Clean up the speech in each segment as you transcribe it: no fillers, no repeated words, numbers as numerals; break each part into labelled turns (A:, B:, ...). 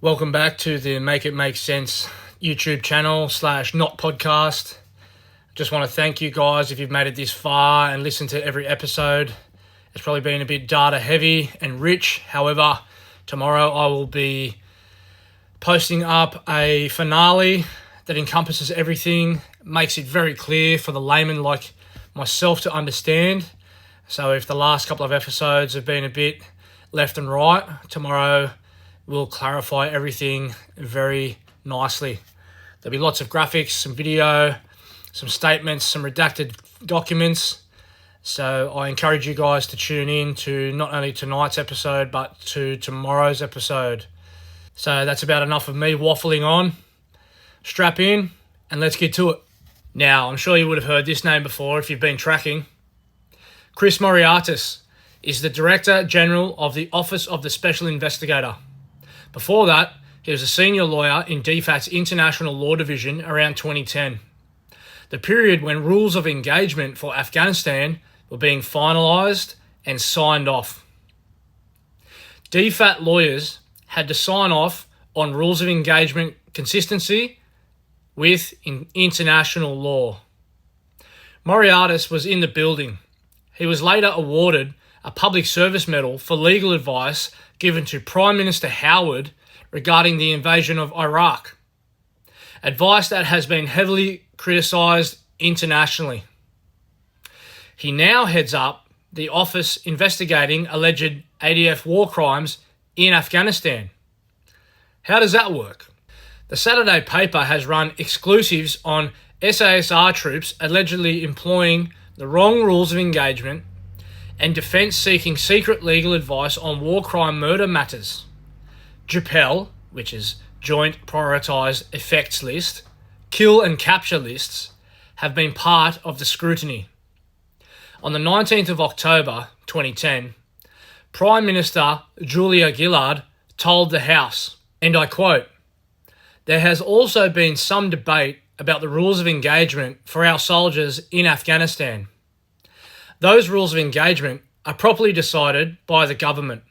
A: Welcome back to the Make It Make Sense YouTube channel / not podcast. Just want to thank you guys if you've made it this far and listened to every episode. It's probably been a bit data heavy and rich. However, tomorrow I will be posting up a finale that encompasses everything, makes it very clear for the layman like myself to understand. So if the last couple of episodes have been a bit left and right, tomorrow we'll clarify everything very nicely. There'll be lots of graphics, some video, some statements, some redacted documents. So I encourage you guys to tune in to not only tonight's episode, but to tomorrow's episode. So that's about enough of me waffling on. Strap in and let's get to it. Now, I'm sure you would have heard this name before if you've been tracking. Chris Moraitis is the Director General of the Office of the Special Investigator. Before that, he was a senior lawyer in DFAT's International Law Division around 2010, the period when rules of engagement for Afghanistan were being finalised and signed off. DFAT lawyers had to sign off on rules of engagement consistency with international law. Moratis was in the building. He was later awarded a public service medal for legal advice given to Prime Minister Howard regarding the invasion of Iraq. Advice that has been heavily criticised internationally. He now heads up the office investigating alleged ADF war crimes in Afghanistan. How does that work? The Saturday paper has run exclusives on SASR troops allegedly employing the wrong rules of engagement and defence seeking secret legal advice on war crime murder matters. JPEL, which is Joint Prioritised Effects List, kill and capture lists, have been part of the scrutiny. On the 19th of October 2010, Prime Minister Julia Gillard told the House, and I quote, "There has also been some debate about the rules of engagement for our soldiers in Afghanistan. Those rules of engagement are properly decided by the government.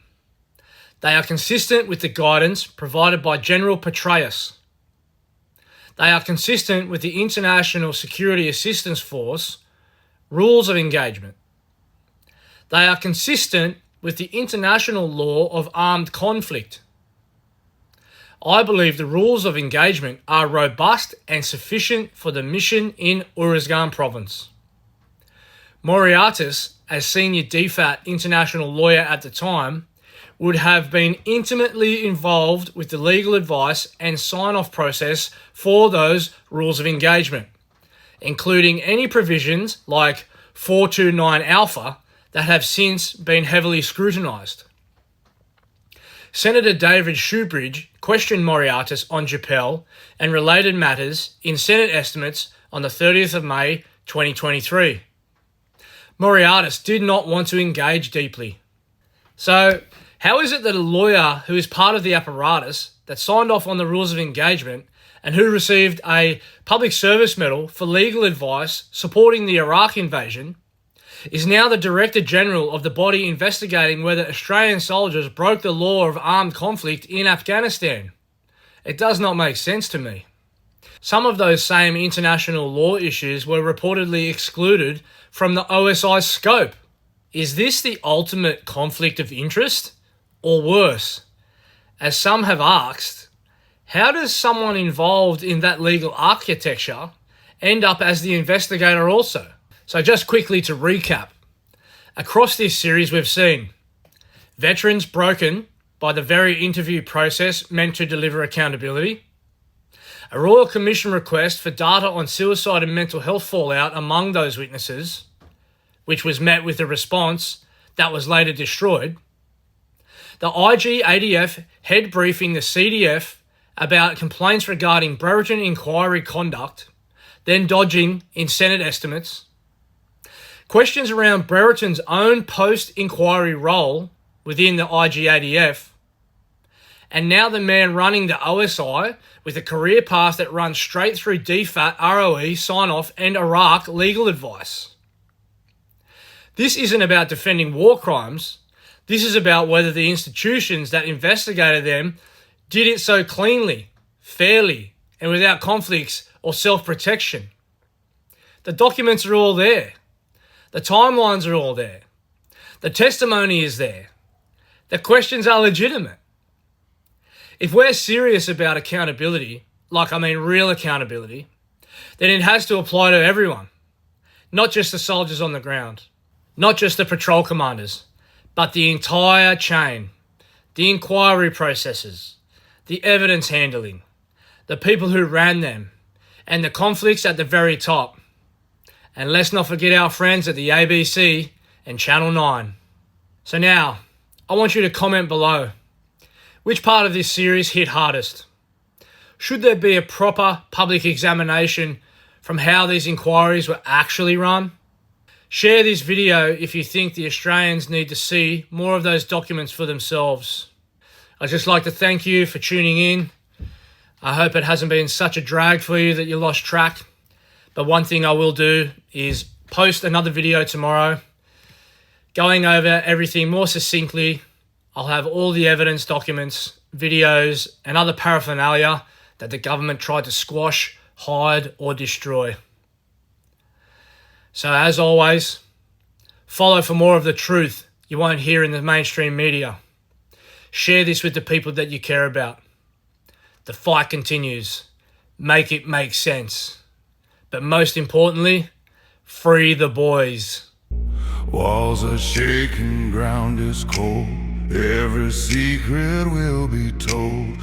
A: They are consistent with the guidance provided by General Petraeus. They are consistent with the International Security Assistance Force rules of engagement. They are consistent with the international law of armed conflict. I believe the rules of engagement are robust and sufficient for the mission in Uruzgan Province." Moraitis, as senior DFAT international lawyer at the time, would have been intimately involved with the legal advice and sign-off process for those rules of engagement, including any provisions like 429 Alpha that have since been heavily scrutinised. Senator David Shoebridge questioned Moraitis on JPEL and related matters in Senate estimates on the 30th of May 2023. Moraitis did not want to engage deeply. So, how is it that a lawyer who is part of the apparatus that signed off on the rules of engagement and who received a public service medal for legal advice supporting the Iraq invasion is now the Director General of the body investigating whether Australian soldiers broke the law of armed conflict in Afghanistan? It does not make sense to me. Some of those same international law issues were reportedly excluded from the OSI's scope. Is this the ultimate conflict of interest? Or worse, as some have asked, how does someone involved in that legal architecture end up as the investigator also? So just quickly to recap, across this series we've seen veterans broken by the very interview process meant to deliver accountability, a Royal Commission request for data on suicide and mental health fallout among those witnesses, which was met with a response that was later destroyed, the IG-ADF head briefing the CDF about complaints regarding Brereton inquiry conduct, then dodging in Senate estimates, questions around Brereton's own post-inquiry role within the IG-ADF, and now the man running the OSI with a career path that runs straight through DFAT, ROE, sign-off and Iraq legal advice. This isn't about defending war crimes. This is about whether the institutions that investigated them did it so cleanly, fairly, and without conflicts or self-protection. The documents are all there. The timelines are all there. The testimony is there. The questions are legitimate. If we're serious about accountability, real accountability, then it has to apply to everyone, not just the soldiers on the ground, not just the patrol commanders, but the entire chain, the inquiry processes, the evidence handling, the people who ran them, and the conflicts at the very top. And let's not forget our friends at the ABC and Channel 9. So now, I want you to comment below. Which part of this series hit hardest? Should there be a proper public examination from how these inquiries were actually run? Share this video if you think the Australians need to see more of those documents for themselves. I'd just like to thank you for tuning in. I hope it hasn't been such a drag for you that you lost track. But one thing I will do is post another video tomorrow going over everything more succinctly. I'll have all the evidence, documents, videos, and other paraphernalia that the government tried to squash, hide, or destroy. So as always, follow for more of the truth you won't hear in the mainstream media. Share this with the people that you care about. The fight continues. Make it make sense. But most importantly, free the boys.
B: Walls are shaking, ground is cold. Every secret will be told.